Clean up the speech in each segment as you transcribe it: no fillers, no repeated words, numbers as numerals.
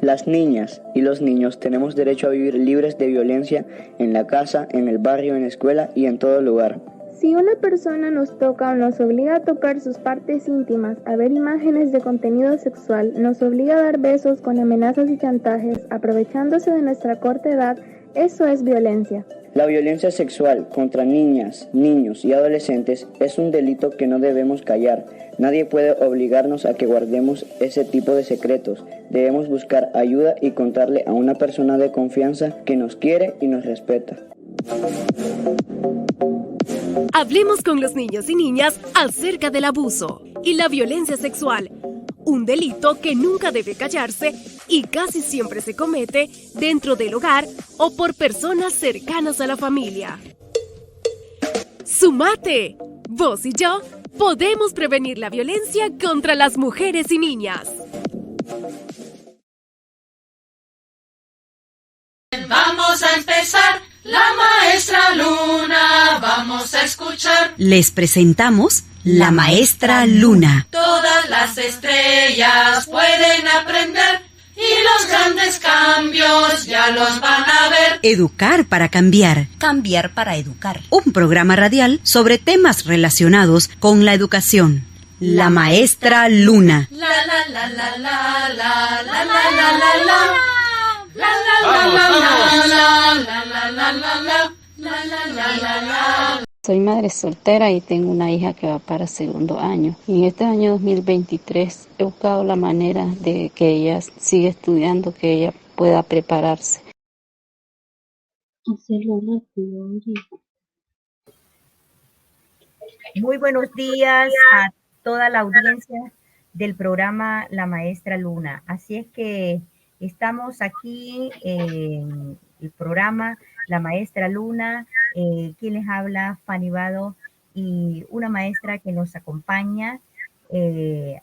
Las niñas y los niños tenemos derecho a vivir libres de violencia en la casa, en el barrio, en la escuela y en todo lugar. Si una persona nos toca o nos obliga a tocar sus partes íntimas, a ver imágenes de contenido sexual, nos obliga a dar besos con amenazas y chantajes, aprovechándose de nuestra corta edad, eso es violencia. La violencia sexual contra niñas, niños y adolescentes es un delito que no debemos callar. Nadie puede obligarnos a que guardemos ese tipo de secretos. Debemos buscar ayuda y contarle a una persona de confianza que nos quiere y nos respeta. Hablemos con los niños y niñas acerca del abuso y la violencia sexual, un delito que nunca debe callarse y casi siempre se comete dentro del hogar o por personas cercanas a la familia. ¡Sumate! Vos y yo podemos prevenir la violencia contra las mujeres y niñas. Vamos a empezar, la maestra Luna, vamos a escuchar. Les presentamos la maestra Luna. Todas las estrellas pueden aprender y los grandes cambios ya los van a ver. Educar para cambiar. Cambiar para educar. Un programa radial sobre temas relacionados con la educación. La maestra Luna. La la la la la la la la la la la. La la la la la la la la la la la la. Soy madre soltera y tengo una hija que va para segundo año. Y en este año 2023 he buscado la manera de que ella siga estudiando, que ella pueda prepararse. Muy buenos días a toda la audiencia del programa La Maestra Luna. Así es que estamos aquí en el programa La Maestra Luna. Quien les habla, Fanny Vado, y una maestra que nos acompaña.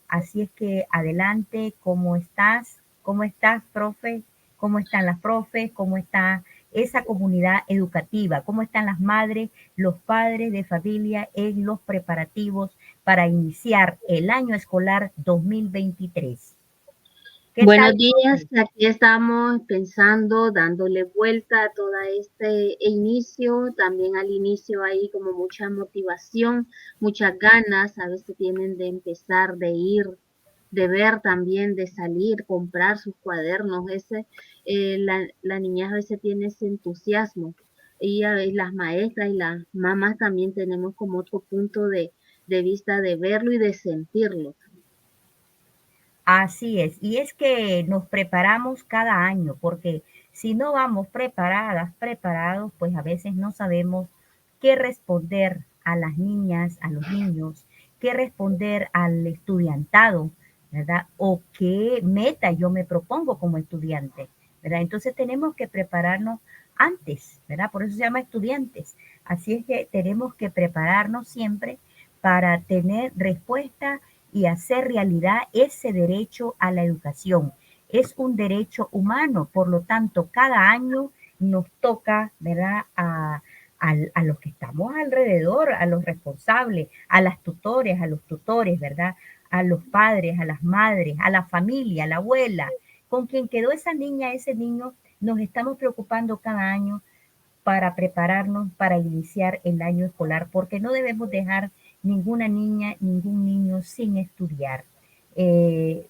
Así es que adelante, ¿cómo estás? ¿Cómo estás, profe? ¿Cómo están las profes? ¿Cómo está esa comunidad educativa? ¿Cómo están las madres, los padres de familia en los preparativos para iniciar el año escolar 2023? Buenos días, aquí estamos pensando, dándole vuelta a todo este inicio, también al inicio hay como mucha motivación, muchas ganas, a veces tienen de empezar, de ir, de ver también, de salir, comprar sus cuadernos, la niñez a veces tiene ese entusiasmo, y a veces las maestras y las mamás también tenemos como otro punto de vista de verlo y de sentirlo. Así es, y es que nos preparamos cada año, porque si no vamos preparados, pues a veces no sabemos qué responder a las niñas, a los niños, qué responder al estudiantado, ¿verdad? O qué meta yo me propongo como estudiante, ¿verdad? Entonces tenemos que prepararnos antes, ¿verdad? Por eso se llama estudiantes. Así es que tenemos que prepararnos siempre para tener respuesta y hacer realidad ese derecho a la educación. Es un derecho humano, por lo tanto, cada año nos toca, ¿verdad?, a los que estamos alrededor, a los responsables, a las tutores, a los tutores, ¿verdad?, a los padres, a las madres, a la familia, a la abuela, con quien quedó esa niña, ese niño, nos estamos preocupando cada año para prepararnos para iniciar el año escolar, porque no debemos dejar ninguna niña, ningún niño sin estudiar.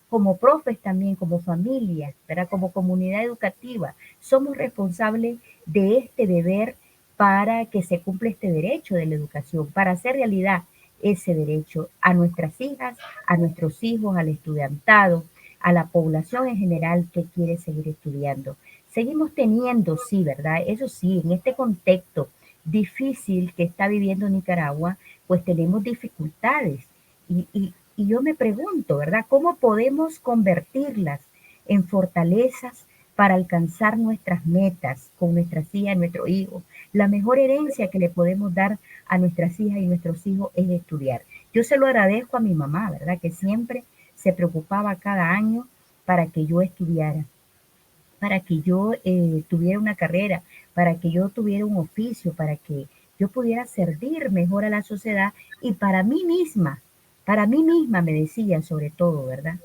Como profes también, como familia, ¿verdad? Como comunidad educativa, somos responsables de este deber para que se cumpla este derecho de la educación, para hacer realidad ese derecho a nuestras hijas, a nuestros hijos, al estudiantado, a la población en general que quiere seguir estudiando. Seguimos teniendo, sí, ¿verdad? Eso sí, en este contexto difícil que está viviendo Nicaragua, pues tenemos dificultades. Y yo me pregunto, ¿verdad? ¿Cómo podemos convertirlas en fortalezas para alcanzar nuestras metas con nuestras hijas, nuestros hijos? La mejor herencia que le podemos dar a nuestras hijas y nuestros hijos es estudiar. Yo se lo agradezco a mi mamá, ¿verdad? Que siempre se preocupaba cada año para que yo estudiara, para que yo tuviera una carrera, para que yo tuviera un oficio, para que yo pudiera servir mejor a la sociedad y para mí misma, para mí misma me decía sobre todo, ¿verdad?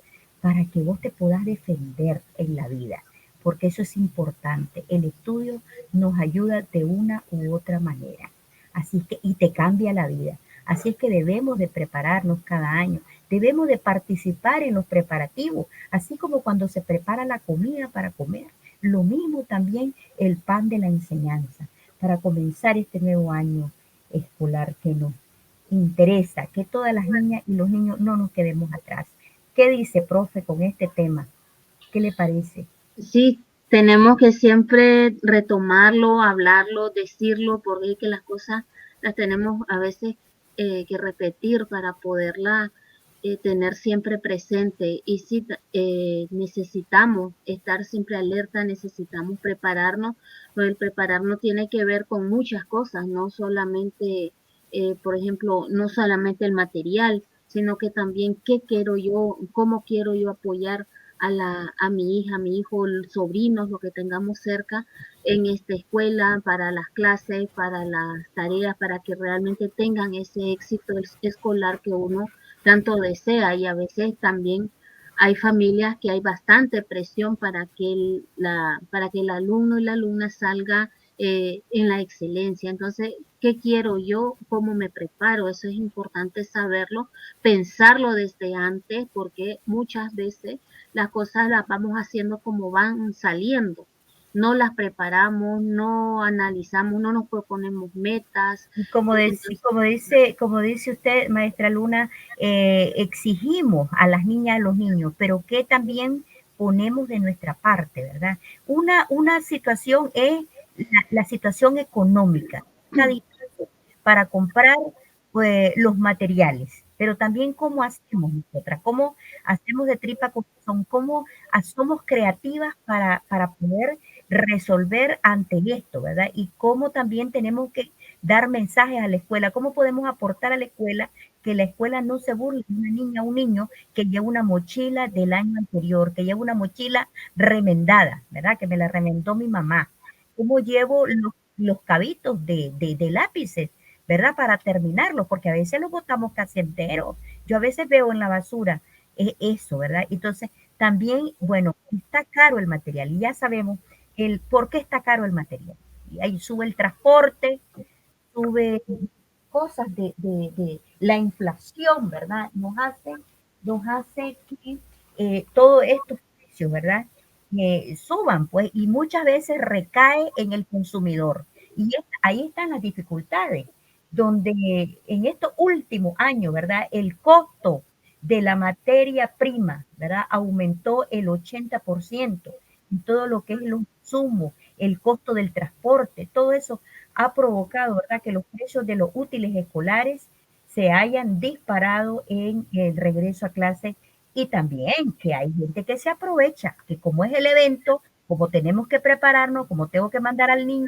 Para que vos te puedas defender en la vida, porque eso es importante. El estudio nos ayuda de una u otra manera. Así que, y te cambia la vida. Así es que debemos de prepararnos cada año, debemos de participar en los preparativos, así como cuando se prepara la comida para comer. Lo mismo también el pan de la enseñanza, para comenzar este nuevo año escolar que nos interesa, que todas las niñas y los niños no nos quedemos atrás. ¿Qué dice, profe, con este tema? ¿Qué le parece? Sí, tenemos que siempre retomarlo, hablarlo, decirlo, porque es que las cosas las tenemos a veces que repetir para poderla tener siempre presente. Y sí, necesitamos estar siempre alerta, necesitamos prepararnos, pero el prepararnos tiene que ver con muchas cosas, no solamente, por ejemplo, no solamente el material, sino que también qué quiero yo, cómo quiero yo apoyar a mi hija, a mi hijo, sobrinos, lo que tengamos cerca en esta escuela, para las clases, para las tareas, para que realmente tengan ese éxito escolar que uno tanto desea. Y a veces también hay familias que hay bastante presión para que el alumno y la alumna salga en la excelencia. Entonces, ¿qué quiero yo? ¿Cómo me preparo? Eso es importante saberlo, pensarlo desde antes, porque muchas veces las cosas las vamos haciendo como van saliendo. No las preparamos, no analizamos, no nos proponemos metas. Y como dice usted, maestra Luna, exigimos a las niñas y a los niños, pero que también ponemos de nuestra parte, ¿verdad? Una situación es la situación económica. Está difícil para comprar pues, los materiales, pero también cómo hacemos nosotras, cómo hacemos de tripa corazón, cómo somos creativas para poder resolver ante esto, ¿verdad? Y cómo también tenemos que dar mensajes a la escuela, cómo podemos aportar a la escuela que la escuela no se burle de una niña o un niño que lleva una mochila del año anterior, que lleva una mochila remendada, ¿verdad? Que me la remendó mi mamá. ¿Cómo llevo los cabitos de lápices, ¿verdad? Para terminarlos, porque a veces los botamos casi enteros. Yo a veces veo en la basura eso, ¿verdad? Entonces, también, bueno, está caro el material y ya sabemos el por qué está caro el material. Y ahí sube el transporte, sube cosas de la inflación, ¿verdad? Nos hace que todos estos precios, ¿verdad? Suban, pues, y muchas veces recae en el consumidor. Y ahí están las dificultades, donde en estos últimos años, ¿verdad? El costo de la materia prima, ¿verdad? Aumentó el 80% y todo lo que es los insumos, el costo del transporte, todo eso ha provocado, ¿verdad?, que los precios de los útiles escolares se hayan disparado en el regreso a clase y también que hay gente que se aprovecha, que como es el evento, como tenemos que prepararnos, como tengo que mandar al niño,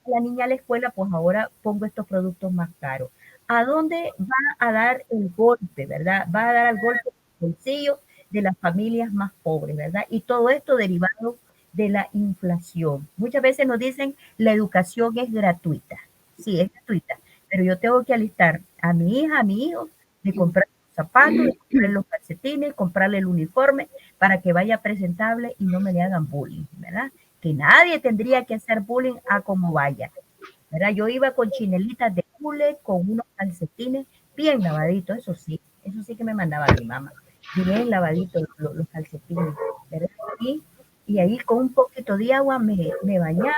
a la niña a la escuela, pues ahora pongo estos productos más caros. ¿A dónde va a dar el golpe, verdad? Va a dar el golpe en el bolsillo de las familias más pobres, ¿verdad? Y todo esto derivado de la inflación. Muchas veces nos dicen la educación es gratuita. Sí, es gratuita, pero yo tengo que alistar a mi hija, a mi hijo, de comprar los zapatos, de comprar los calcetines, comprarle el uniforme para que vaya presentable y no me le hagan bullying, ¿verdad? Que nadie tendría que hacer bullying a como vaya, ¿verdad? Yo iba con chinelitas de hule, con unos calcetines bien lavaditos, eso sí que me mandaba mi mamá, bien lavaditos los calcetines, ¿verdad? Y ahí con un poquito de agua me bañaba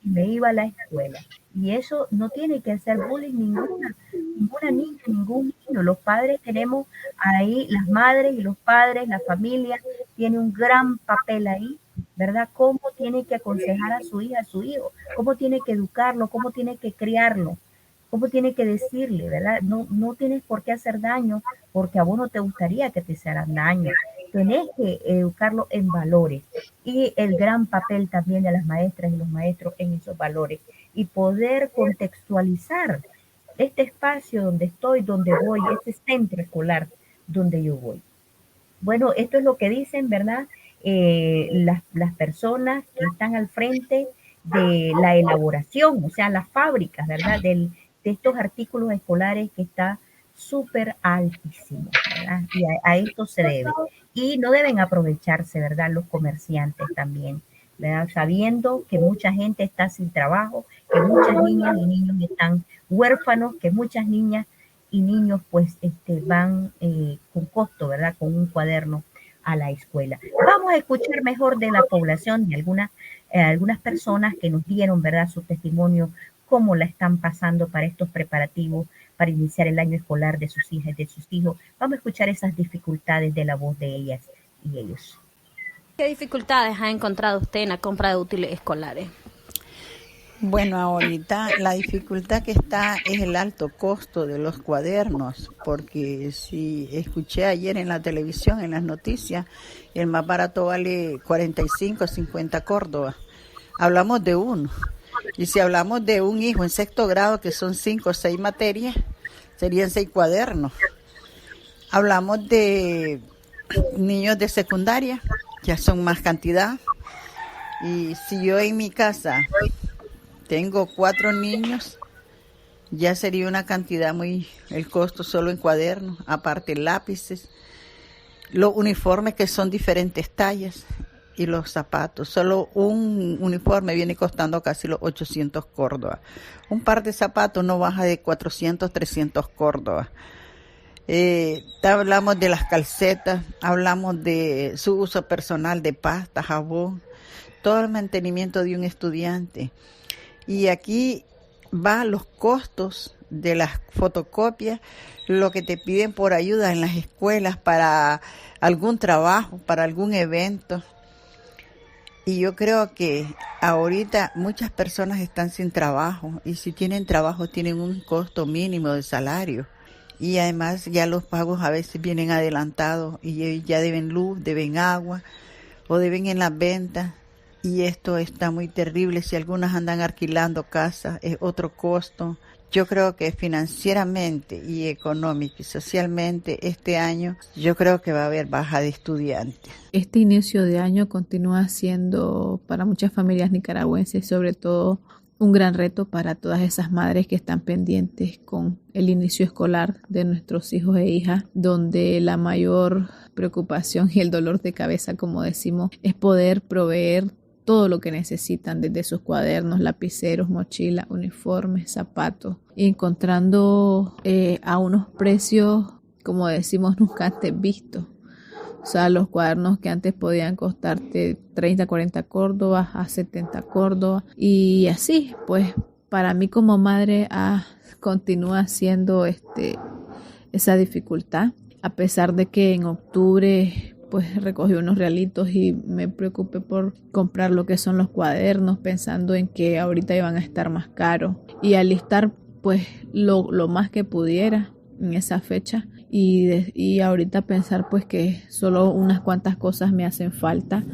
y me iba a la escuela. Y eso no tiene que hacer bullying ninguna niña, ningún niño. Los padres tenemos ahí, las madres y los padres, la familia, tiene un gran papel ahí, ¿verdad? Cómo tiene que aconsejar a su hija, a su hijo, cómo tiene que educarlo, cómo tiene que criarlo, cómo tiene que decirle, ¿verdad? No tienes por qué hacer daño porque a vos no te gustaría que te hicieran daño. Tenés que educarlo en valores y el gran papel también de las maestras y los maestros en esos valores y poder contextualizar este espacio donde estoy, donde voy, este centro escolar donde yo voy. Bueno, esto es lo que dicen, ¿verdad? Las personas que están al frente de la elaboración, o sea, las fábricas, ¿verdad? De estos artículos escolares que está súper altísimos, ¿verdad? Y a esto se debe. Y no deben aprovecharse, ¿verdad? Los comerciantes también, ¿verdad? Sabiendo que mucha gente está sin trabajo, que muchas niñas y niños están huérfanos, que muchas niñas y niños pues van con costo, ¿verdad? Con un cuaderno a la escuela. Vamos a escuchar mejor de la población, de algunas personas que nos dieron, ¿verdad? Su testimonio, cómo la están pasando para estos preparativos, para iniciar el año escolar de sus hijas y de sus hijos. Vamos a escuchar esas dificultades de la voz de ellas y ellos. ¿Qué dificultades ha encontrado usted en la compra de útiles escolares? Bueno, ahorita la dificultad que está es el alto costo de los cuadernos, porque si escuché ayer en la televisión, en las noticias, el más barato vale 45, 50 Córdoba. Hablamos de uno. Y si hablamos de un hijo en sexto grado, que son 5 o 6 materias, serían 6 cuadernos. Hablamos de niños de secundaria, ya son más cantidad. Y si yo en mi casa tengo 4 niños, ya sería una cantidad el costo solo en cuadernos, aparte lápices, los uniformes que son diferentes tallas y los zapatos. Solo un uniforme viene costando casi los 800 Córdoba. Un par de zapatos no baja de 400, 300 Córdoba. Hablamos de las calcetas, hablamos de su uso personal de pasta, jabón, todo el mantenimiento de un estudiante. Y aquí van los costos de las fotocopias, lo que te piden por ayuda en las escuelas para algún trabajo, para algún evento. Y yo creo que ahorita muchas personas están sin trabajo y si tienen trabajo tienen un costo mínimo de salario. Y además ya los pagos a veces vienen adelantados y ya deben luz, deben agua o deben en las ventas. Y esto está muy terrible. Si algunas andan alquilando casas, es otro costo. Yo creo que financieramente y económica y socialmente este año, yo creo que va a haber baja de estudiantes. Este inicio de año continúa siendo para muchas familias nicaragüenses, sobre todo un gran reto para todas esas madres que están pendientes con el inicio escolar de nuestros hijos e hijas, donde la mayor preocupación y el dolor de cabeza, como decimos, es poder proveer todo lo que necesitan, desde sus cuadernos, lapiceros, mochilas, uniformes, zapatos, y encontrando a unos precios, como decimos, nunca antes vistos. O sea, los cuadernos que antes podían costarte 30, 40 Córdobas a 70 Córdobas. Y así, pues, para mí como madre continúa siendo esa dificultad, a pesar de que en octubre pues recogí unos realitos y me preocupé por comprar lo que son los cuadernos, pensando en que ahorita iban a estar más caros, y alistar pues lo más que pudiera en esa fecha, y ahorita pensar pues que solo unas cuantas cosas me hacen falta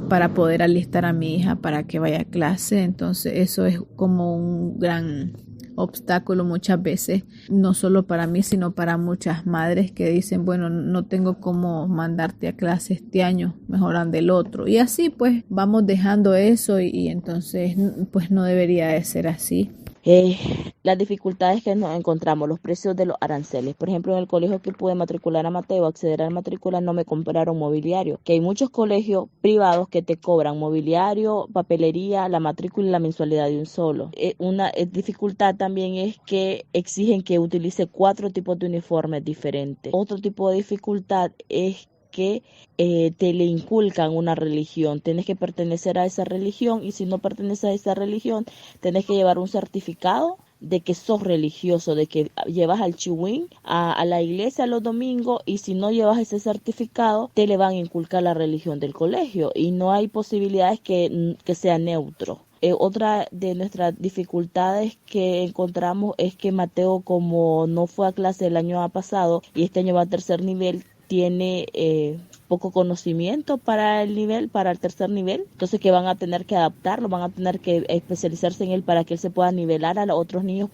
para poder alistar a mi hija para que vaya a clase. Entonces eso es como un gran obstáculo muchas veces, no solo para mí, sino para muchas madres que dicen, bueno, no tengo cómo mandarte a clase este año, mejor ande el otro. Y así pues vamos dejando eso y entonces pues no debería de ser así. Las dificultades que nos encontramos, los precios de los aranceles. Por ejemplo, en el colegio que pude matricular a Mateo, acceder a la matrícula, no me compraron mobiliario, que hay muchos colegios privados que te cobran mobiliario, papelería, la matrícula y la mensualidad de un solo. Una dificultad también es que exigen que utilice 4 tipos de uniformes diferentes. Otro tipo de dificultad es que te le inculcan una religión, tienes que pertenecer a esa religión, y si no perteneces a esa religión, tienes que llevar un certificado de que sos religioso, de que llevas al chihuín a la iglesia los domingos, y si no llevas ese certificado, te le van a inculcar la religión del colegio, y no hay posibilidades que sea neutro. Otra de nuestras dificultades que encontramos es que Mateo, como no fue a clase el año pasado y este año va a tercer nivel, tiene poco conocimiento para el tercer nivel, entonces que van a tener que adaptarlo, van a tener que especializarse en él para que él se pueda nivelar a los otros niños.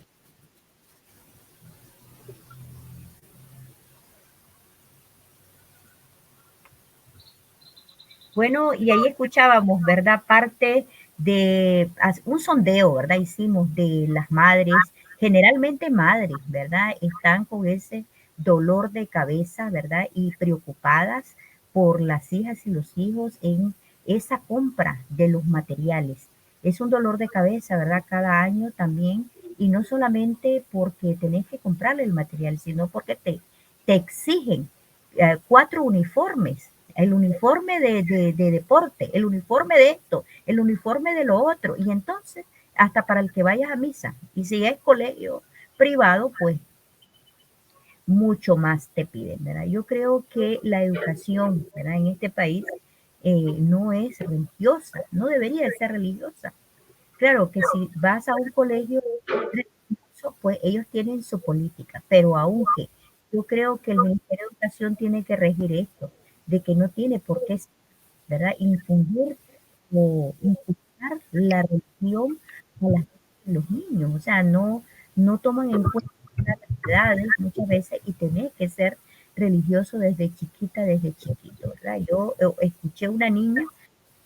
Bueno, y ahí escuchábamos, ¿verdad? Parte de un sondeo, ¿verdad? Hicimos de las madres generalmente madres, ¿verdad? Están con ese dolor de cabeza, ¿verdad? Y preocupadas por las hijas y los hijos en esa compra de los materiales. Es un dolor de cabeza, ¿verdad? Cada año también, y no solamente porque tenés que comprarle el material, sino porque te exigen 4 uniformes, el uniforme de deporte, el uniforme de esto, el uniforme de lo otro, y entonces hasta para el que vayas a misa, y si es colegio privado, pues mucho más te piden, ¿verdad? Yo creo que la educación, ¿verdad? En este país no es religiosa, no debería de ser religiosa. Claro que si vas a un colegio religioso, pues ellos tienen su política, pero aunque yo creo que el Ministerio de Educación tiene que regir esto, de que no tiene por qué, ¿verdad? Infundir o inculcar la religión a los niños, o sea, no toman en cuenta las edades muchas veces y tenés que ser religioso desde chiquita, desde chiquito, ¿verdad? Yo escuché una niña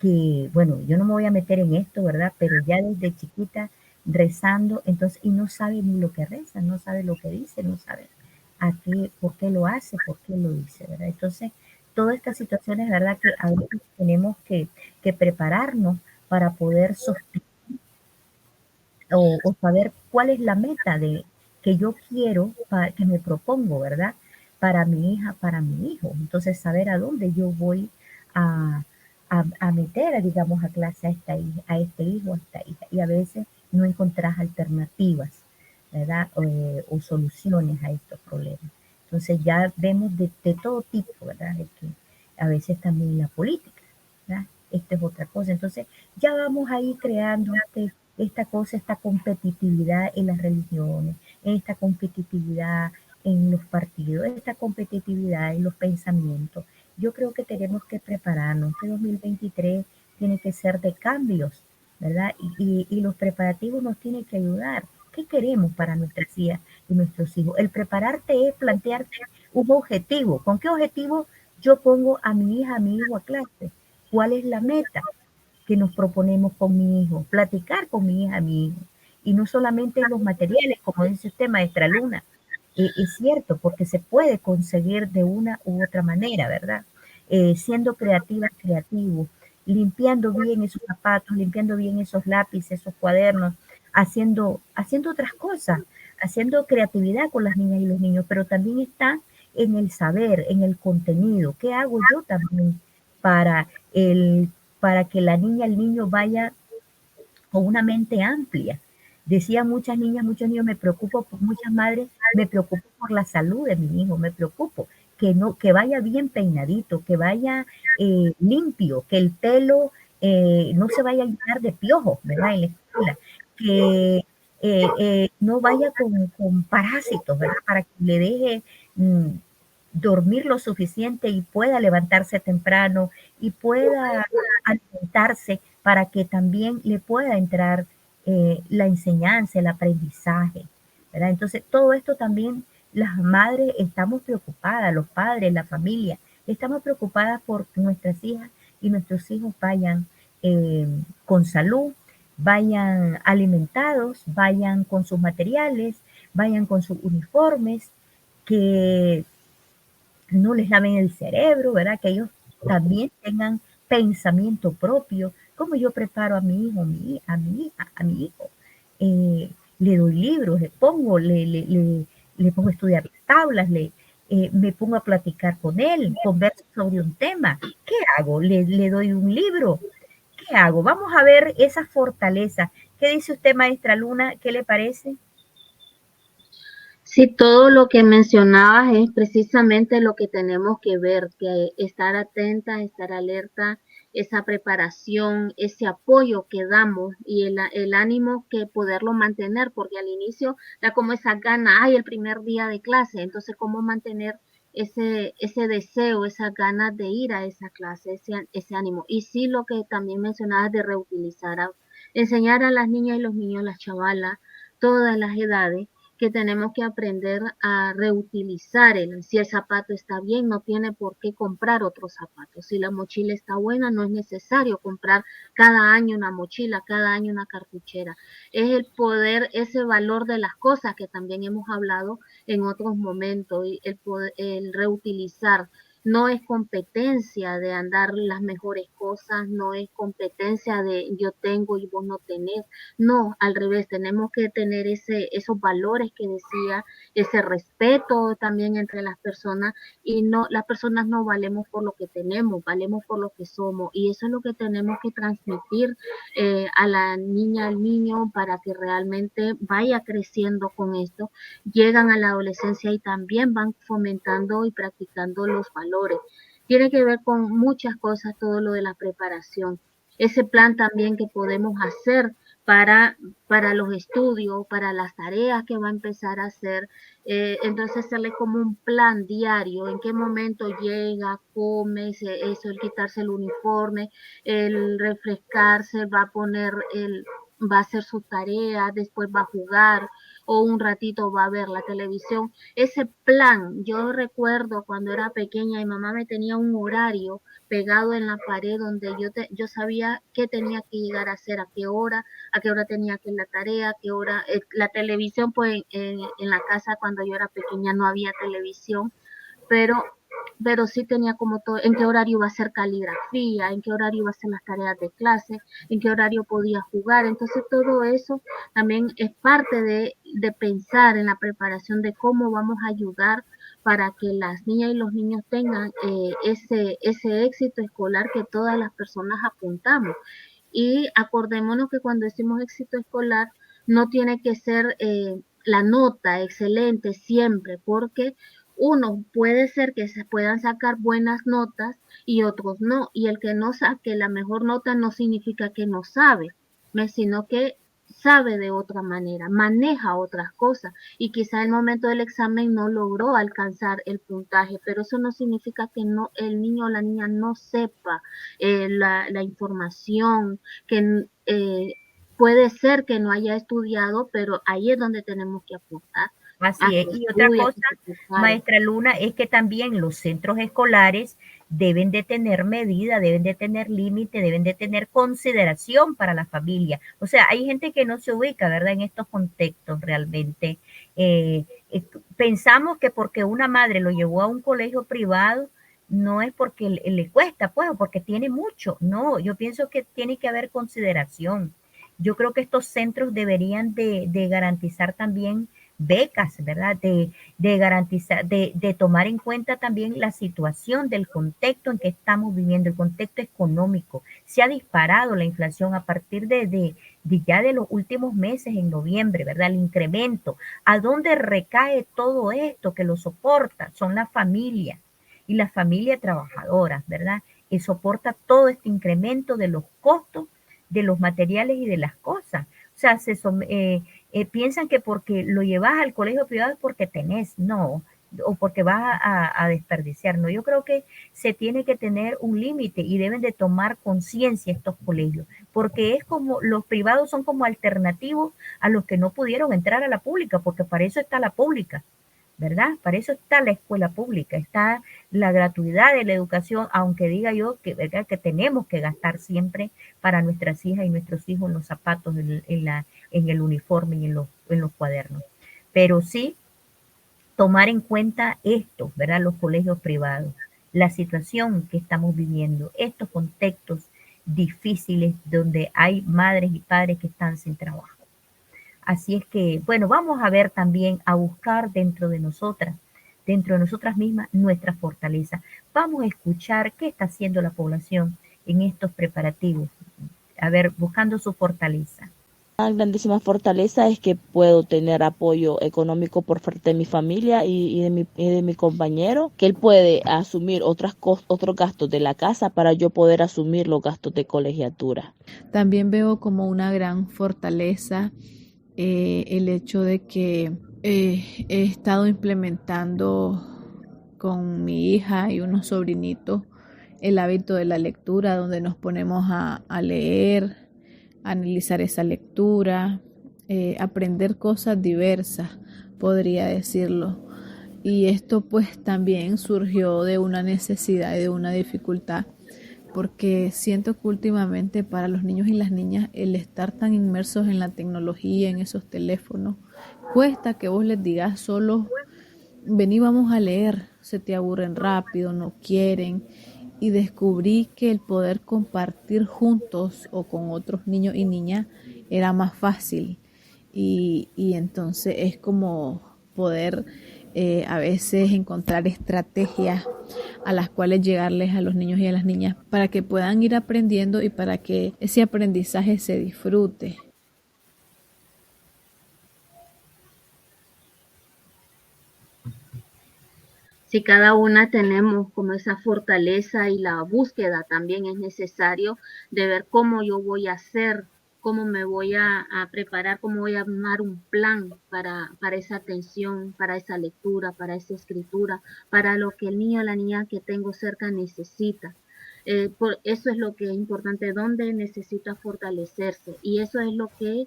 que, bueno, yo no me voy a meter en esto, ¿verdad? Pero ya desde chiquita rezando, entonces, y no sabe ni lo que reza, no sabe lo que dice, no sabe por qué lo hace, por qué lo dice, ¿verdad? Entonces, todas estas situaciones, ¿verdad? Que a veces tenemos que prepararnos para poder sostener o saber cuál es la meta que yo quiero, que me propongo, ¿verdad? Para mi hija, para mi hijo. Entonces, saber a dónde yo voy a, a meter, digamos, a clase a esta hija, a este hijo, a esta hija. Y a veces no encontrás alternativas, ¿verdad? O soluciones a estos problemas. Entonces, ya vemos de todo tipo, ¿verdad? De que a veces también la política, ¿verdad? Esta es otra cosa. Entonces, ya vamos ahí creando esta cosa, esta competitividad en las religiones, esta competitividad en los partidos, esta competitividad en los pensamientos. Yo creo que tenemos que prepararnos. Este 2023 tiene que ser de cambios, ¿verdad? Y los preparativos nos tienen que ayudar. ¿Qué queremos para nuestras hijas y nuestros hijos? El prepararte es plantearte un objetivo. ¿Con qué objetivo yo pongo a mi hija, a mi hijo a clase? ¿Cuál es la meta que nos proponemos con mi hijo? Platicar con mi hija, mi hijo. Y no solamente los materiales, como dice usted, maestra Luna. Es cierto, porque se puede conseguir de una u otra manera, ¿verdad? Siendo creativas, creativos, limpiando bien esos zapatos, limpiando bien esos lápices, esos cuadernos, haciendo otras cosas, haciendo creatividad con las niñas y los niños, pero también está en el saber, en el contenido. ¿Qué hago yo también para, para que la niña, el niño vaya con una mente amplia? Decía muchas niñas, muchos niños, me preocupo por muchas madres, me preocupo por la salud de mi hijo, me preocupo que vaya bien peinadito, que vaya limpio, que el pelo no se vaya a llenar de piojos, ¿verdad? En la escuela, que no vaya con parásitos, ¿verdad? Para que le deje dormir lo suficiente y pueda levantarse temprano y pueda alimentarse para que también le pueda entrar la enseñanza, el aprendizaje, ¿verdad? Entonces, todo esto también las madres estamos preocupadas, los padres, la familia, estamos preocupadas por que nuestras hijas y nuestros hijos vayan con salud, vayan alimentados, vayan con sus materiales, vayan con sus uniformes, que no les laven el cerebro, ¿verdad? Que ellos también tengan pensamiento propio. ¿Cómo yo preparo a mi hijo, a mi hija, a mi hijo? Le doy libros, le pongo a estudiar las tablas, me pongo a platicar con él, converso sobre un tema. ¿Qué hago? ¿Le doy un libro? ¿Qué hago? Vamos a ver esa fortaleza. ¿Qué dice usted, maestra Luna? ¿Qué le parece? Sí, todo lo que mencionabas es precisamente lo que tenemos que ver, que estar atenta, estar alerta, esa preparación, ese apoyo que damos y el ánimo que poderlo mantener, porque al inicio da como esa gana, ay, el primer día de clase, entonces cómo mantener ese deseo, esas ganas de ir a esa clase, ese ánimo. Y sí, lo que también mencionabas de reutilizar, enseñar a las niñas y los niños, las chavalas, todas las edades, que tenemos que aprender a reutilizar si el zapato está bien, no tiene por qué comprar otro zapato. Si la mochila está buena, no es necesario comprar cada año una mochila, cada año una cartuchera. Es el poder, ese valor de las cosas que también hemos hablado en otros momentos, y el reutilizar. No es competencia de andar las mejores cosas, no es competencia de yo tengo y vos no tenés. No, al revés, tenemos que tener esos valores que decía, ese respeto también entre las personas, y no, las personas no valemos por lo que tenemos, valemos por lo que somos, y eso es lo que tenemos que transmitir a la niña, al niño, para que realmente vaya creciendo con esto. Llegan a la adolescencia y también van fomentando y practicando los valores. Tiene que ver con muchas cosas todo lo de la preparación. Ese plan también que podemos hacer para los estudios, para las tareas que va a empezar a hacer. Entonces hacerle como un plan diario, en qué momento llega, come, eso, el quitarse el uniforme, el refrescarse, va a hacer su tarea, después va a jugar o un ratito va a ver la televisión. Ese plan, yo recuerdo cuando era pequeña, mi mamá me tenía un horario pegado en la pared donde yo sabía qué tenía que llegar a hacer, a qué hora tenía que ir la tarea, a qué hora, la televisión, pues en la casa cuando yo era pequeña no había televisión, pero sí tenía como todo, en qué horario iba a hacer caligrafía, en qué horario iba a hacer las tareas de clase, en qué horario podía jugar. Entonces todo eso también es parte de pensar en la preparación de cómo vamos a ayudar para que las niñas y los niños tengan ese éxito escolar que todas las personas apuntamos. Y acordémonos que cuando decimos éxito escolar no tiene que ser la nota excelente siempre, porque uno puede ser que se puedan sacar buenas notas y otros no, y el que no saque la mejor nota no significa que no sabe, sino que sabe de otra manera, maneja otras cosas, y quizá el momento del examen no logró alcanzar el puntaje, pero eso no significa que no, el niño o la niña no sepa la información, que puede ser que no haya estudiado, pero ahí es donde tenemos que aportar. Así es. Y otra cosa, maestra Luna, es que también los centros escolares deben de tener medida, deben de tener límite, deben de tener consideración para la familia. O sea, hay gente que no se ubica, ¿verdad?, en estos contextos realmente. Pensamos que porque una madre lo llevó a un colegio privado, no es porque le cuesta, pues, o porque tiene mucho. No, yo pienso que tiene que haber consideración. Yo creo que estos centros deberían de garantizar también becas, ¿verdad? De garantizar, de tomar en cuenta también la situación del contexto en que estamos viviendo, el contexto económico. Se ha disparado la inflación a partir de ya de los últimos meses, en noviembre, ¿verdad? El incremento. ¿A dónde recae todo esto que lo soporta? Son las familias y las familias trabajadoras, ¿verdad? Que soporta todo este incremento de los costos de los materiales y de las cosas. O sea, piensan que porque lo llevas al colegio privado es porque tenés, no, o porque vas a desperdiciar, no. Yo creo que se tiene que tener un límite y deben de tomar conciencia estos colegios, porque es como, los privados son como alternativos a los que no pudieron entrar a la pública, porque para eso está la pública, ¿verdad? Para eso está la escuela pública, está la gratuidad de la educación, aunque diga yo que, ¿verdad?, que tenemos que gastar siempre para nuestras hijas y nuestros hijos en los zapatos, en el uniforme y en los cuadernos. Pero sí tomar en cuenta esto, ¿verdad?, los colegios privados, la situación que estamos viviendo, estos contextos difíciles donde hay madres y padres que están sin trabajo. Así es que, bueno, vamos a ver también, a buscar dentro de nosotras mismas, nuestra fortaleza. Vamos a escuchar qué está haciendo la población en estos preparativos. A ver, buscando su fortaleza. Una grandísima fortaleza es que puedo tener apoyo económico por parte de mi familia y de mi compañero, que él puede asumir otros gastos de la casa para yo poder asumir los gastos de colegiatura. También veo como una gran fortaleza el hecho de que he estado implementando con mi hija y unos sobrinitos el hábito de la lectura, donde nos ponemos a leer, a analizar esa lectura, aprender cosas diversas, podría decirlo. Y esto pues también surgió de una necesidad y de una dificultad, porque siento que últimamente para los niños y las niñas el estar tan inmersos en la tecnología, en esos teléfonos, cuesta que vos les digas solo, vení, vamos a leer, se te aburren rápido, no quieren. Y descubrí que el poder compartir juntos o con otros niños y niñas era más fácil. Y entonces es como poder a veces encontrar estrategias a las cuales llegarles a los niños y a las niñas para que puedan ir aprendiendo y para que ese aprendizaje se disfrute. Si cada una tenemos como esa fortaleza y la búsqueda también es necesario de ver cómo yo voy a hacer, cómo me voy a preparar, cómo voy a armar un plan para esa atención, para esa lectura, para esa escritura, para lo que el niño o la niña que tengo cerca necesita. Por eso es lo que es importante, dónde necesita fortalecerse, y eso es lo que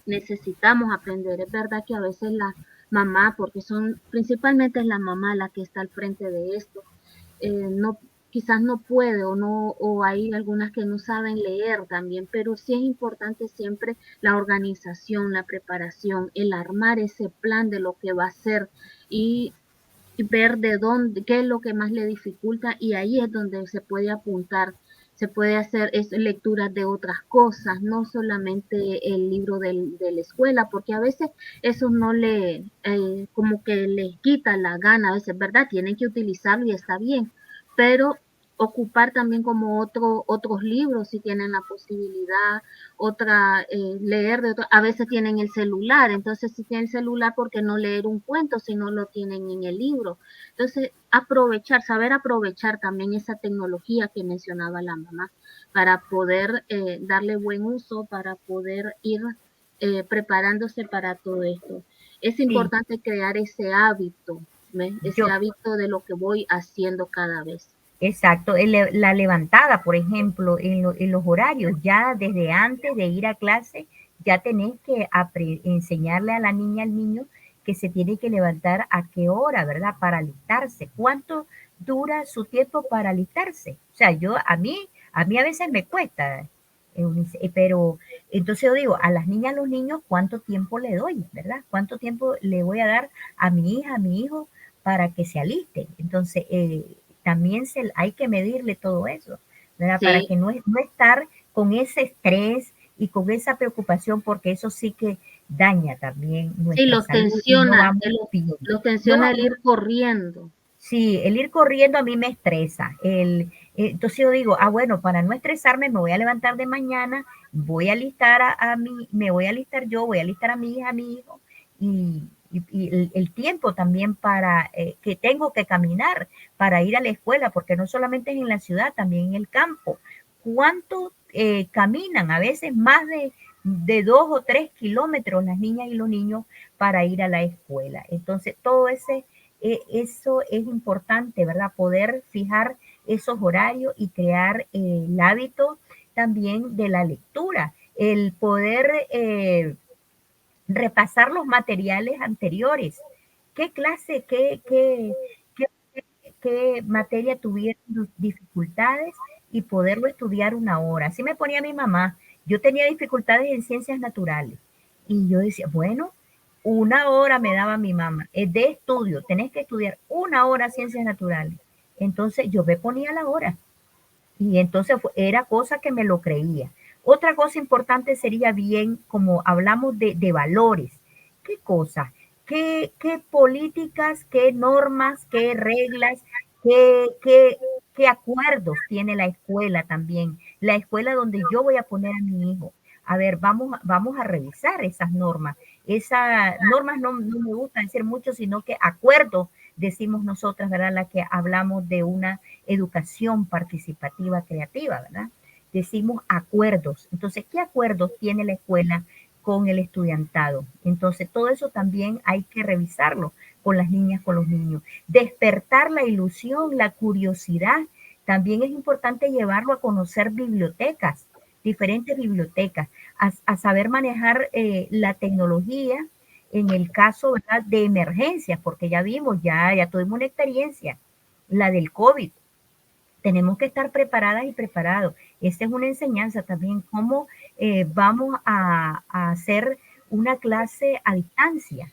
necesitamos aprender. Es verdad que a veces la mamá, porque son principalmente es la mamá la que está al frente de esto, no, quizás no puede o no, o hay algunas que no saben leer también, pero sí es importante siempre la organización, la preparación, el armar ese plan de lo que va a ser y ver de dónde, qué es lo que más le dificulta, y ahí es donde se puede apuntar, se puede hacer lecturas de otras cosas, no solamente el libro de la escuela, porque a veces eso no le, como que les quita la gana, a veces, ¿verdad? Tienen que utilizarlo y está bien, pero ocupar también como otros libros si tienen la posibilidad, leer de otro, a veces tienen el celular, entonces si tienen el celular, ¿por qué no leer un cuento si no lo tienen en el libro? Entonces, saber aprovechar también esa tecnología que mencionaba la mamá para poder darle buen uso, para poder ir preparándose para todo esto. Es importante crear ese hábito, ese hábito de lo que voy haciendo cada vez. Exacto, la levantada, por ejemplo, en los horarios, ya desde antes de ir a clase, ya tenés que enseñarle a la niña, al niño, que se tiene que levantar a qué hora, ¿verdad? Para alistarse. ¿Cuánto dura su tiempo para alistarse? O sea, a mí a veces me cuesta, pero entonces yo digo, a las niñas, a los niños, ¿cuánto tiempo le doy, verdad? ¿Cuánto tiempo le voy a dar a mi hija, a mi hijo, para que se aliste? Entonces, también hay que medirle todo eso, ¿verdad? Sí. Para que no estar con ese estrés y con esa preocupación, porque eso sí que daña también nuestra salud. Los tensiona el ir corriendo. Sí, el ir corriendo a mí me estresa. Entonces yo digo, bueno, para no estresarme me voy a levantar de mañana, voy a alistar me voy a alistar yo, voy a alistar a mi hija, a mi hijo, y el tiempo también para que tengo que caminar para ir a la escuela, porque no solamente es en la ciudad, también en el campo. ¿Cuánto caminan? A veces más de 2 o 3 kilómetros las niñas y los niños para ir a la escuela. Entonces, todo eso es importante, ¿verdad? Poder fijar esos horarios y crear el hábito también de la lectura, el poder repasar los materiales anteriores. ¿Qué clase, qué materia tuvieron dificultades y poderlo estudiar una hora? Así me ponía mi mamá. Yo tenía dificultades en ciencias naturales y yo decía, bueno, una hora me daba mi mamá de estudio, tenés que estudiar una hora ciencias naturales. Entonces yo me ponía la hora y entonces era cosa que me lo creía. Otra cosa importante sería bien, como hablamos de valores, ¿qué cosas? ¿Qué políticas, qué normas, qué reglas, qué acuerdos tiene la escuela también? La escuela donde yo voy a poner a mi hijo. A ver, vamos a revisar esas normas. Esas normas no me gusta decir mucho, sino que acuerdos, decimos nosotras, ¿verdad? La que hablamos de una educación participativa creativa, ¿verdad? Decimos acuerdos. Entonces, ¿qué acuerdos tiene la escuela con el estudiantado? Entonces, todo eso también hay que revisarlo con las niñas, con los niños. Despertar la ilusión, la curiosidad. También es importante llevarlo a conocer bibliotecas, diferentes bibliotecas, a saber manejar la tecnología, en el caso, ¿verdad?, de emergencias, porque ya vimos, ya tuvimos una experiencia, la del COVID. Tenemos que estar preparadas y preparados. Esta es una enseñanza también, cómo vamos a hacer una clase a distancia.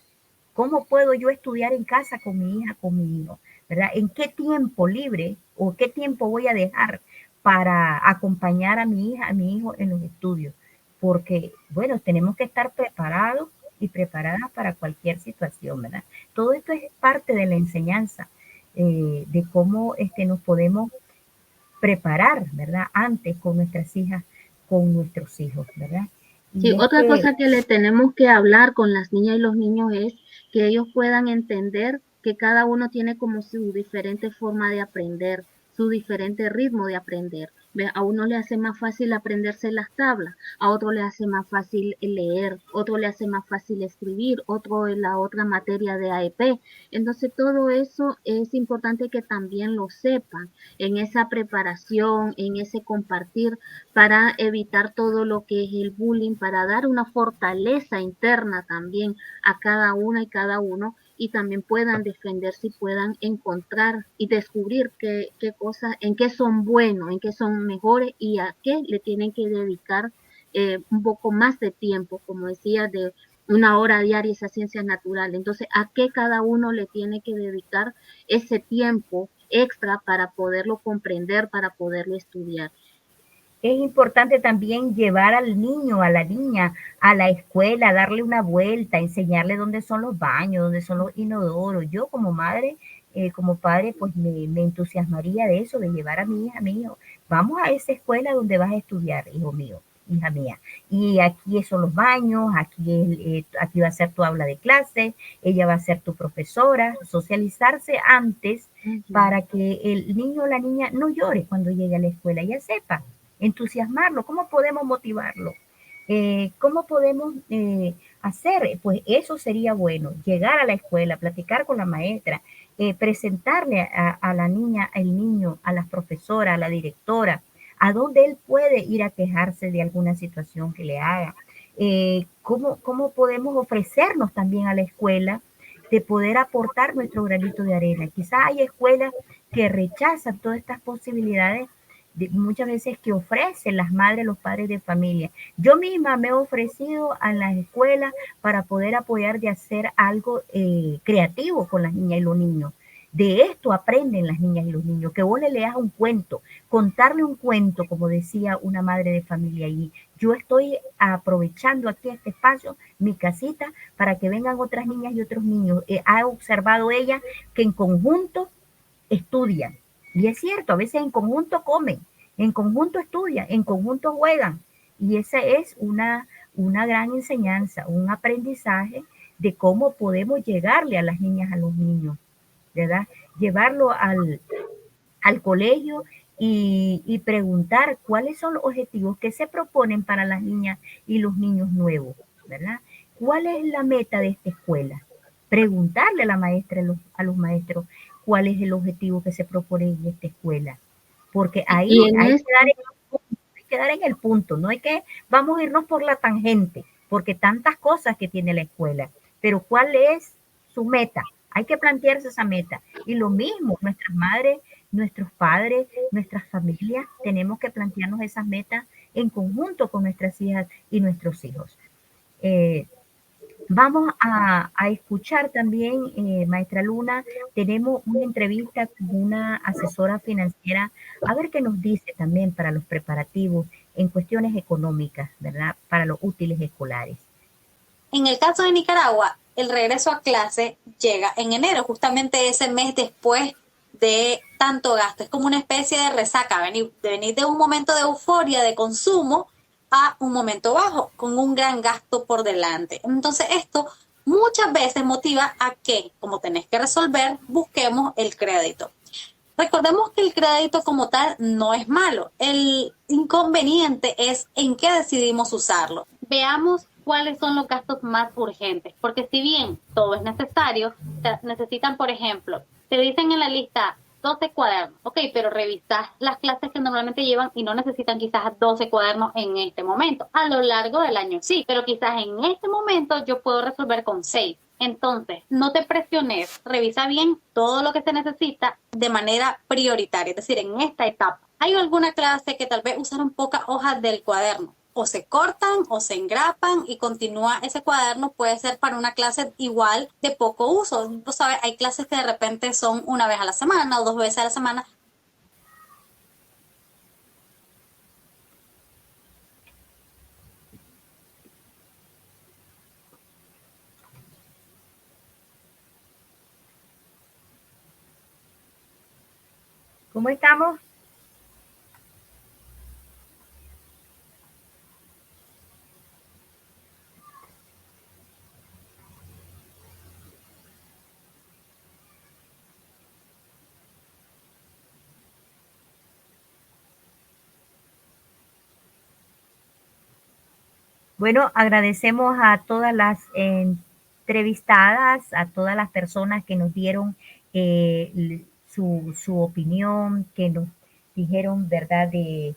¿Cómo puedo yo estudiar en casa con mi hija, con mi hijo? ¿Verdad? ¿En qué tiempo libre o qué tiempo voy a dejar para acompañar a mi hija, a mi hijo en los estudios? Porque, bueno, tenemos que estar preparados y preparadas para cualquier situación, ¿verdad? Todo esto es parte de la enseñanza de cómo nos podemos preparar, ¿verdad? Antes con nuestras hijas, con nuestros hijos, ¿verdad? Sí, otra cosa que le tenemos que hablar con las niñas y los niños es que ellos puedan entender que cada uno tiene como su diferente forma de aprender, su diferente ritmo de aprender. A uno le hace más fácil aprenderse las tablas, a otro le hace más fácil leer, otro le hace más fácil escribir, otro en la otra materia de AEP. Entonces todo eso es importante que también lo sepan en esa preparación, en ese compartir, para evitar todo lo que es el bullying, para dar una fortaleza interna también a cada una y cada uno, y también puedan defenderse y puedan encontrar y descubrir qué cosas, en qué son buenos, en qué son mejores y a qué le tienen que dedicar un poco más de tiempo, como decía, de 1 hora diaria esas ciencias naturales. Entonces, a qué cada uno le tiene que dedicar ese tiempo extra para poderlo comprender, para poderlo estudiar. Es importante también llevar al niño, a la niña, a la escuela, darle una vuelta, enseñarle dónde son los baños, dónde son los inodoros. Yo como madre, como padre, pues me entusiasmaría de eso, de llevar a mi hija, a mi hijo. Vamos a esa escuela donde vas a estudiar, hijo mío, hija mía. Y aquí son los baños, aquí va a ser tu aula de clase, ella va a ser tu profesora. Socializarse antes para que el niño o la niña no llore cuando llegue a la escuela, ya sepa. Entusiasmarlo, ¿cómo podemos motivarlo? ¿Cómo podemos hacer? Pues eso sería bueno, llegar a la escuela, platicar con la maestra, presentarle a la niña, al niño, a las profesoras, a la directora, a dónde él puede ir a quejarse de alguna situación que le haga. ¿Cómo podemos ofrecernos también a la escuela de poder aportar nuestro granito de arena? Quizás hay escuelas que rechazan todas estas posibilidades muchas veces que ofrecen las madres, los padres de familia. Yo misma me he ofrecido a las escuelas para poder apoyar de hacer algo creativo con las niñas y los niños. De esto aprenden las niñas y los niños, que vos le leas un cuento, contarle un cuento, como decía una madre de familia allí. Yo estoy aprovechando aquí este espacio, mi casita, para que vengan otras niñas y otros niños. Ha observado ella que en conjunto estudian. Y es cierto, a veces en conjunto comen, en conjunto estudian, en conjunto juegan. Y esa es una gran enseñanza, un aprendizaje de cómo podemos llegarle a las niñas, a los niños, ¿verdad? Llevarlo al colegio y preguntar cuáles son los objetivos que se proponen para las niñas y los niños nuevos, ¿verdad? ¿Cuál es la meta de esta escuela? Preguntarle a la maestra, a los maestros, cuál es el objetivo que se propone en esta escuela. Porque ahí hay que dar en el punto, no hay que, vamos a irnos por la tangente, porque tantas cosas que tiene la escuela, pero ¿cuál es su meta? Hay que plantearse esa meta. Y lo mismo, nuestras madres, nuestros padres, nuestras familias, tenemos que plantearnos esas metas en conjunto con nuestras hijas y nuestros hijos. Vamos a escuchar también, maestra Luna, tenemos una entrevista con una asesora financiera, a ver qué nos dice también para los preparativos en cuestiones económicas, ¿verdad? Para los útiles escolares. En el caso de Nicaragua, el regreso a clase llega en enero, justamente ese mes después de tanto gasto. Es como una especie de resaca, venir de un momento de euforia, de consumo, a un momento bajo, con un gran gasto por delante. Entonces esto muchas veces motiva a que, como tenés que resolver, busquemos el crédito. Recordemos que el crédito como tal no es malo. El inconveniente es en qué decidimos usarlo. Veamos cuáles son los gastos más urgentes, porque si bien todo es necesario, necesitan, por ejemplo, te dicen en la lista 12 cuadernos. Ok, pero revisas las clases que normalmente llevan y no necesitan quizás 12 cuadernos en este momento. A lo largo del año sí, pero quizás en este momento yo puedo resolver con 6. Entonces, no te presiones, revisa bien todo lo que se necesita de manera prioritaria, es decir, en esta etapa. ¿Hay alguna clase que tal vez usaron pocas hojas del cuaderno? O se cortan o se engrapan y continúa ese cuaderno, puede ser para una clase igual de poco uso. Tú sabes, hay clases que de repente son una vez a la semana o 2 veces a la semana. ¿Cómo estamos? Bueno, agradecemos a todas las entrevistadas, a todas las personas que nos dieron su opinión, que nos dijeron, ¿verdad?, de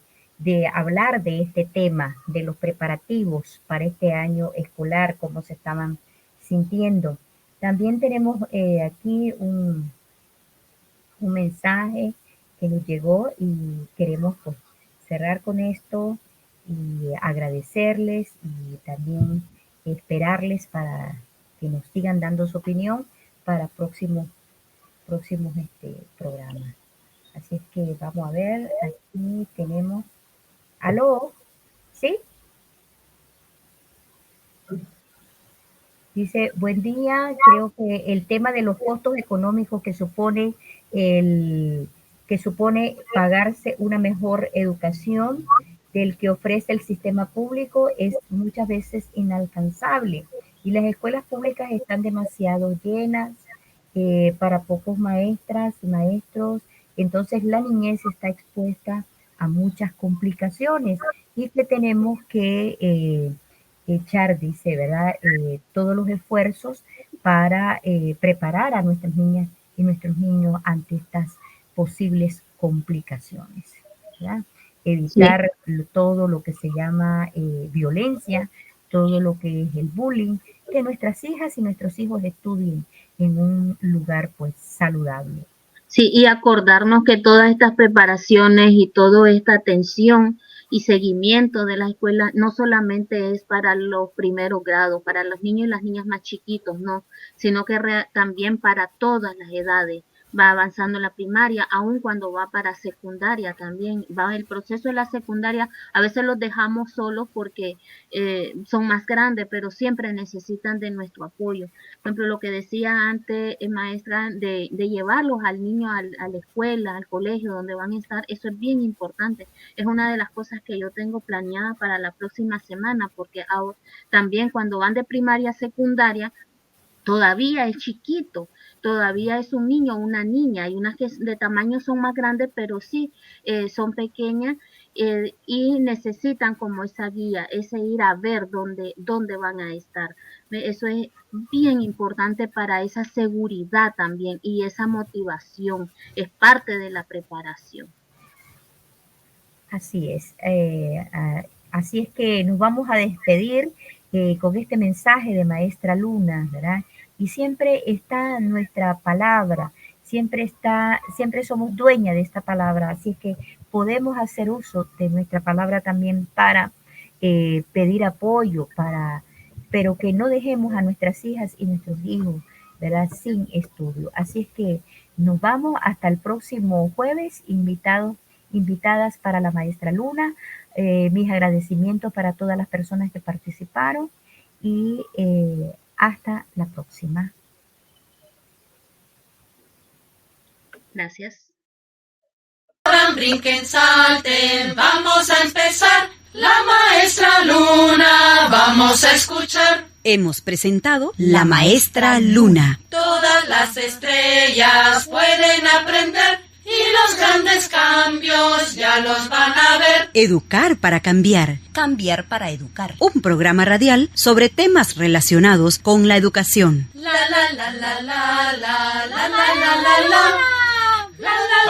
hablar de este tema, de los preparativos para este año escolar, cómo se estaban sintiendo. También tenemos aquí un mensaje que nos llegó y queremos pues cerrar con esto y agradecerles y también esperarles para que nos sigan dando su opinión para próximos programas. Así es que vamos a ver, aquí tenemos, ¿aló? ¿Sí? Dice, buen día, creo que el tema de los costos económicos que supone pagarse una mejor educación del que ofrece el sistema público es muchas veces inalcanzable y las escuelas públicas están demasiado llenas para pocos maestras y maestros, entonces la niñez está expuesta a muchas complicaciones y que tenemos que echar, dice, ¿verdad?, todos los esfuerzos para preparar a nuestras niñas y nuestros niños ante estas posibles complicaciones, ¿verdad? Evitar todo lo que se llama violencia, todo lo que es el bullying, que nuestras hijas y nuestros hijos estudien en un lugar pues saludable. Sí, y acordarnos que todas estas preparaciones y toda esta atención y seguimiento de la escuela no solamente es para los primeros grados, para los niños y las niñas más chiquitos, no, sino que también para todas las edades. Va avanzando la primaria, aun cuando va para secundaria también, va el proceso de la secundaria, a veces los dejamos solos porque son más grandes, pero siempre necesitan de nuestro apoyo. Por ejemplo, lo que decía antes, maestra, de llevarlos al niño a la escuela, al colegio, donde van a estar, eso es bien importante. Es una de las cosas que yo tengo planeada para la próxima semana, porque ahora, también cuando van de primaria a secundaria, todavía es chiquito, todavía es un niño o una niña, hay unas que de tamaño son más grandes, pero sí son pequeñas y necesitan como esa guía, ese ir a ver dónde van a estar. Eso es bien importante para esa seguridad también y esa motivación, es parte de la preparación. Así es que nos vamos a despedir con este mensaje de Maestra Luna, ¿verdad? Y siempre está nuestra palabra, siempre somos dueñas de esta palabra, así es que podemos hacer uso de nuestra palabra también para pedir apoyo, pero que no dejemos a nuestras hijas y nuestros hijos, ¿verdad?, sin estudio. Así es que nos vamos hasta el próximo jueves, invitadas para la Maestra Luna, mis agradecimientos para todas las personas que participaron y hasta la próxima. Gracias. Brinquen, salten, vamos a empezar. La Maestra Luna, vamos a escuchar. Hemos presentado La Maestra Luna. Todas las estrellas pueden aprender y los grandes cambios ya los van a ver. Educar para cambiar. Cambiar para educar. Un programa radial sobre temas relacionados con la educación. La la la la la la la la la la la. la